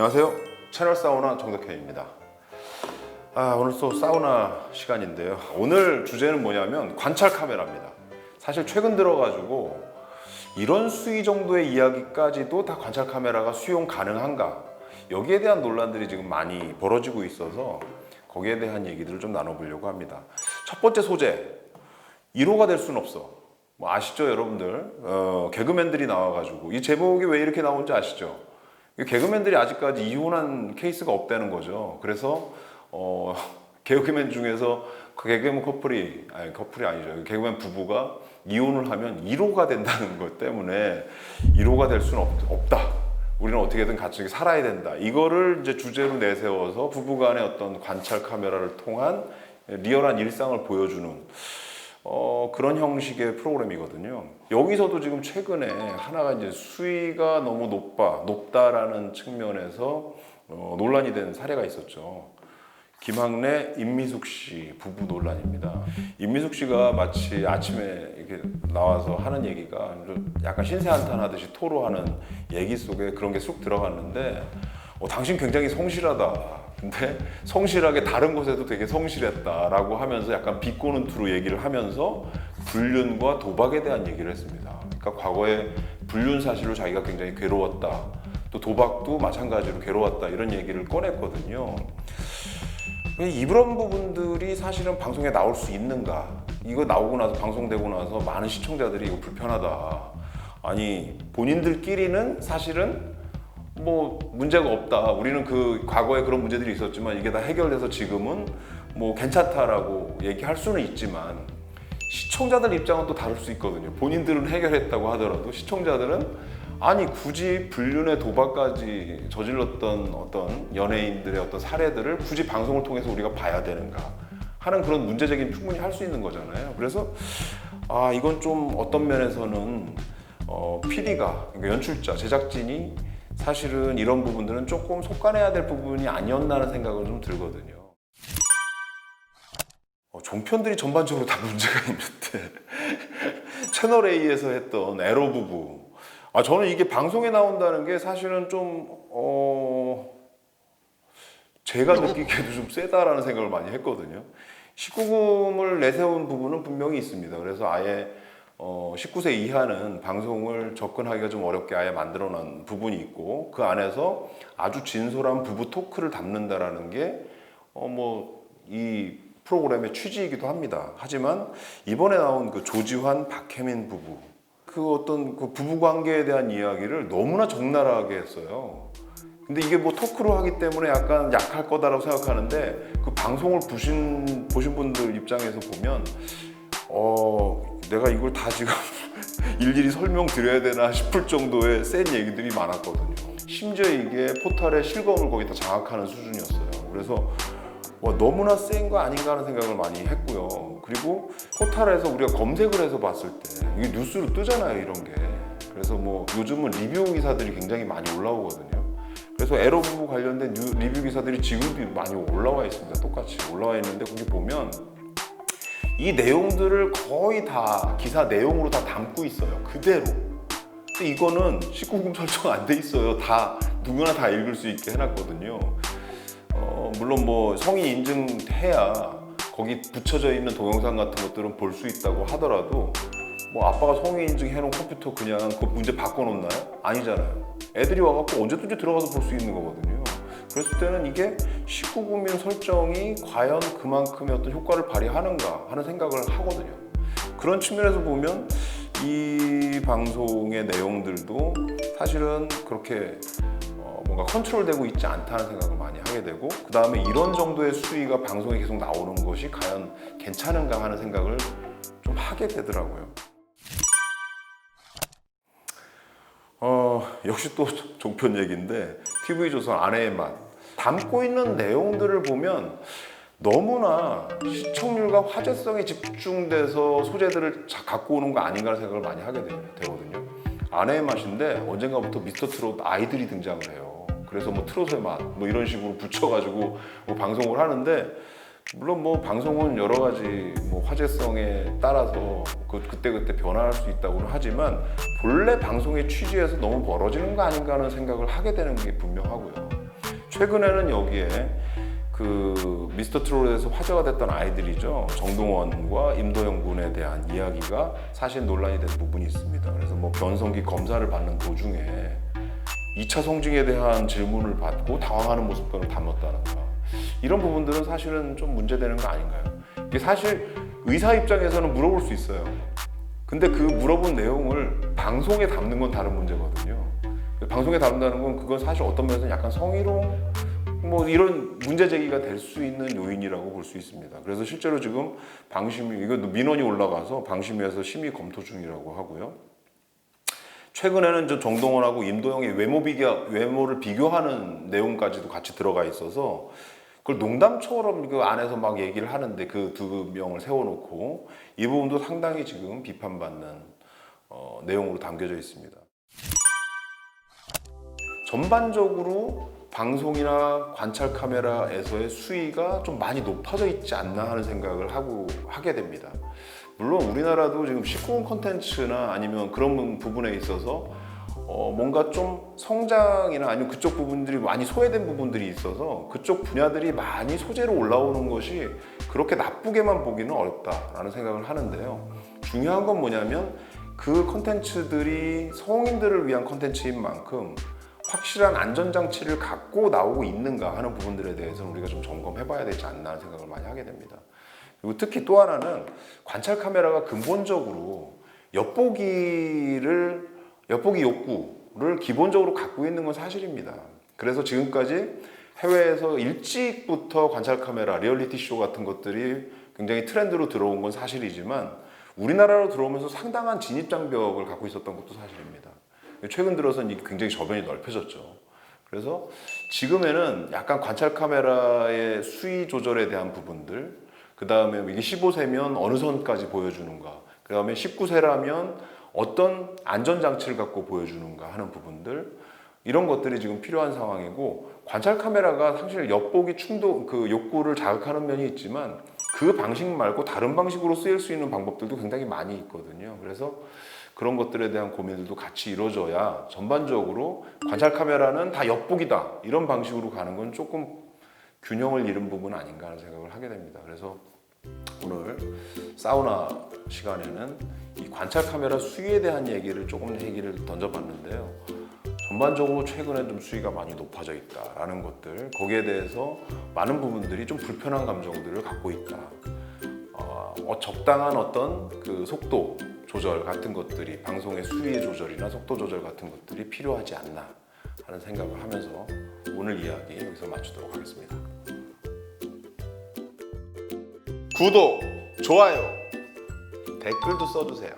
안녕하세요. 채널 사우나 정덕현입니다. 오늘 또 사우나 시간인데요. 오늘 주제는 뭐냐면 관찰 카메라입니다. 사실 최근 들어가지고 이런 수위 정도의 이야기까지도 다 관찰 카메라가 수용 가능한가? 여기에 대한 논란들이 지금 많이 벌어지고 있어서 거기에 대한 얘기들을 좀 나눠보려고 합니다. 첫 번째 소재, 1호가 될 수는 없어. 뭐 아시죠, 여러분들? 개그맨들이 나와가지고 이 제목이 왜 이렇게 나온지 아시죠? 개그맨들이 아직까지 이혼한 케이스가 없다는 거죠. 그래서 개그맨 중에서 개그맨 커플이 아니죠. 개그맨 부부가 이혼을 하면 1호가 된다는 것 때문에 1호가 될 수는 없다. 우리는 어떻게든 같이 살아야 된다. 이거를 이제 주제로 내세워서 부부간의 어떤 관찰 카메라를 통한 리얼한 일상을 보여주는 그런 형식의 프로그램이거든요. 여기서도 지금 최근에 하나가 이제 수위가 너무 높다라는 측면에서 논란이 된 사례가 있었죠. 김학래, 임미숙 씨 부부 논란입니다. 임미숙 씨가 마치 아침에 이렇게 나와서 하는 얘기가 약간 신세한탄하듯이 토로하는 얘기 속에 그런 게 쑥 들어갔는데 당신 굉장히 성실하다. 근데 성실하게 다른 곳에도 되게 성실했다라고 하면서 약간 비꼬는 투로 얘기를 하면서 불륜과 도박에 대한 얘기를 했습니다. 그러니까 과거에 불륜 사실로 자기가 굉장히 괴로웠다. 또 도박도 마찬가지로 괴로웠다. 이런 얘기를 꺼냈거든요. 이런 부분들이 사실은 방송에 나올 수 있는가? 이거 나오고 나서 방송되고 나서 많은 시청자들이 이거 불편하다. 아니 본인들끼리는 사실은 뭐 문제가 없다. 우리는 그 과거에 그런 문제들이 있었지만 이게 다 해결돼서 지금은 뭐 괜찮다라고 얘기할 수는 있지만 시청자들 입장은 또 다를 수 있거든요. 본인들은 해결했다고 하더라도 시청자들은 아니 굳이 불륜의 도박까지 저질렀던 어떤 연예인들의 어떤 사례들을 굳이 방송을 통해서 우리가 봐야 되는가 하는 그런 문제제기는 충분히 할 수 있는 거잖아요. 그래서 이건 좀 어떤 면에서는 PD가 그러니까 연출자, 제작진이 사실은 이런 부분들은 조금 속아내야 될 부분이 아니었나 하는 생각은 좀 들거든요. 종편들이 전반적으로 다 문제가 있는데 채널A에서 했던 에러 부부 저는 이게 방송에 나온다는 게 사실은 좀 제가 느끼기에도 좀 세다라는 생각을 많이 했거든요. 19금을 내세운 부분은 분명히 있습니다. 그래서 아예 19세 이하는 방송을 접근하기가 좀 어렵게 아예 만들어 놓은 부분이 있고 그 안에서 아주 진솔한 부부 토크를 담는다라는 게 이 프로그램의 취지이기도 합니다. 하지만 이번에 나온 그 조지환, 박혜민 부부 그 어떤 그 부부 관계에 대한 이야기를 너무나 적나라하게 했어요. 근데 이게 뭐 토크로 하기 때문에 약간 약할 거다라고 생각하는데 그 방송을 보신 분들 입장에서 보면 내가 이걸 다 지금 일일이 설명드려야 되나 싶을 정도의 센 얘기들이 많았거든요. 심지어 이게 포탈의 실검을 거의 다 장악하는 수준이었어요. 그래서 너무나 센 거 아닌가 하는 생각을 많이 했고요. 그리고 포탈에서 우리가 검색을 해서 봤을 때 이게 뉴스로 뜨잖아요, 이런 게. 그래서 뭐 요즘은 리뷰 기사들이 굉장히 많이 올라오거든요. 그래서 에러 부부 관련된 리뷰 기사들이 지금도 많이 올라와 있습니다. 똑같이 올라와 있는데 거기 보면 이 내용들을 거의 다 기사 내용으로 다 담고 있어요. 그대로. 근데 이거는 19금 설정 안 돼 있어요. 다 누구나 다 읽을 수 있게 해놨거든요. 물론 뭐 성인 인증해야 거기 붙여져 있는 동영상 같은 것들은 볼 수 있다고 하더라도 뭐 아빠가 성인 인증해놓은 컴퓨터 그냥 그 문제 바꿔놓나요? 아니잖아요. 애들이 와갖고 언제든지 들어가서 볼 수 있는 거거든요. 그랬을 때는 이게 19금이라는 설정이 과연 그만큼의 어떤 효과를 발휘하는가 하는 생각을 하거든요. 그런 측면에서 보면 이 방송의 내용들도 사실은 그렇게 뭔가 컨트롤되고 있지 않다는 생각을 많이 하게 되고 그 다음에 이런 정도의 수위가 방송에 계속 나오는 것이 과연 괜찮은가 하는 생각을 좀 하게 되더라고요. 역시 또 종편 얘기인데 TV조선 아내의 맛 담고 있는 내용들을 보면 너무나 시청률과 화제성에 집중돼서 소재들을 갖고 오는 거 아닌가 하는 생각을 많이 하게 되거든요. 아내의 맛인데 언젠가부터 미스터 트롯 아이들이 등장을 해요. 그래서 뭐 트롯의 맛 뭐 이런 식으로 붙여가지고 뭐 방송을 하는데 물론 뭐 방송은 여러 가지 뭐 화제성에 따라서 그때그때 변화할 수 있다고는 하지만 본래 방송의 취지에서 너무 멀어지는 거 아닌가 하는 생각을 하게 되는 게 분명하고요. 최근에는 여기에 그 미스터 트롯에서 화제가 됐던 아이들이죠. 정동원과 임도영 군에 대한 이야기가 사실 논란이 된 부분이 있습니다. 그래서 뭐 변성기 검사를 받는 도중에 2차 성징에 대한 질문을 받고 당황하는 모습들을 담았다는가. 이런 부분들은 사실은 좀 문제되는 거 아닌가요? 이게 사실 의사 입장에서는 물어볼 수 있어요. 근데 그 물어본 내용을 방송에 담는 건 다른 문제거든요. 방송에 담는다는 건 그건 사실 어떤 면에서는 약간 성희롱 뭐 이런 문제 제기가 될 수 있는 요인이라고 볼 수 있습니다. 그래서 실제로 지금 방심위 이거 민원이 올라가서 방심위에서 심의 검토 중이라고 하고요. 최근에는 저 정동원하고 임도영의 외모를 비교하는 내용까지도 같이 들어가 있어서 그걸 농담처럼 그 안에서 막 얘기를 하는데 그 두 명을 세워놓고 이 부분도 상당히 지금 비판받는 내용으로 담겨져 있습니다. 전반적으로 방송이나 관찰 카메라에서의 수위가 좀 많이 높아져 있지 않나 하는 생각을 하게 됩니다. 물론 우리나라도 지금 19금 콘텐츠나 아니면 그런 부분에 있어서 뭔가 좀 성장이나 아니면 그쪽 부분들이 많이 소외된 부분들이 있어서 그쪽 분야들이 많이 소재로 올라오는 것이 그렇게 나쁘게만 보기는 어렵다라는 생각을 하는데요. 중요한 건 뭐냐면 그 콘텐츠들이 성인들을 위한 콘텐츠인 만큼 확실한 안전장치를 갖고 나오고 있는가 하는 부분들에 대해서는 우리가 좀 점검해 봐야 되지 않나 하는 생각을 많이 하게 됩니다. 그리고 특히 또 하나는 관찰 카메라가 근본적으로 엿보기 욕구를 기본적으로 갖고 있는 건 사실입니다. 그래서 지금까지 해외에서 일찍부터 관찰 카메라, 리얼리티 쇼 같은 것들이 굉장히 트렌드로 들어온 건 사실이지만 우리나라로 들어오면서 상당한 진입 장벽을 갖고 있었던 것도 사실입니다. 최근 들어서는 이게 굉장히 저변이 넓혀졌죠. 그래서 지금에는 약간 관찰 카메라의 수위 조절에 대한 부분들, 그 다음에 이게 15세면 어느 선까지 보여주는가, 그 다음에 19세라면 어떤 안전장치를 갖고 보여주는가 하는 부분들, 이런 것들이 지금 필요한 상황이고, 관찰 카메라가 사실 엿보기 그 욕구를 자극하는 면이 있지만 그 방식 말고 다른 방식으로 쓰일 수 있는 방법들도 굉장히 많이 있거든요. 그래서 그런 것들에 대한 고민들도 같이 이루어져야 전반적으로 관찰 카메라는 다 엿보기다 이런 방식으로 가는 건 조금 균형을 잃은 부분 아닌가 하는 생각을 하게 됩니다. 그래서 오늘 사우나 시간에는 이 관찰 카메라 수위에 대한 얘기를 던져봤는데요. 전반적으로 최근에 좀 수위가 많이 높아져 있다라는 것들, 거기에 대해서 많은 부분들이 좀 불편한 감정들을 갖고 있다. 적당한 어떤 그 속도 조절 같은 것들이, 방송의 수위 조절이나 속도 조절 같은 것들이 필요하지 않나 하는 생각을 하면서 오늘 이야기 여기서 마치도록 하겠습니다. 구독, 좋아요, 댓글도 써주세요.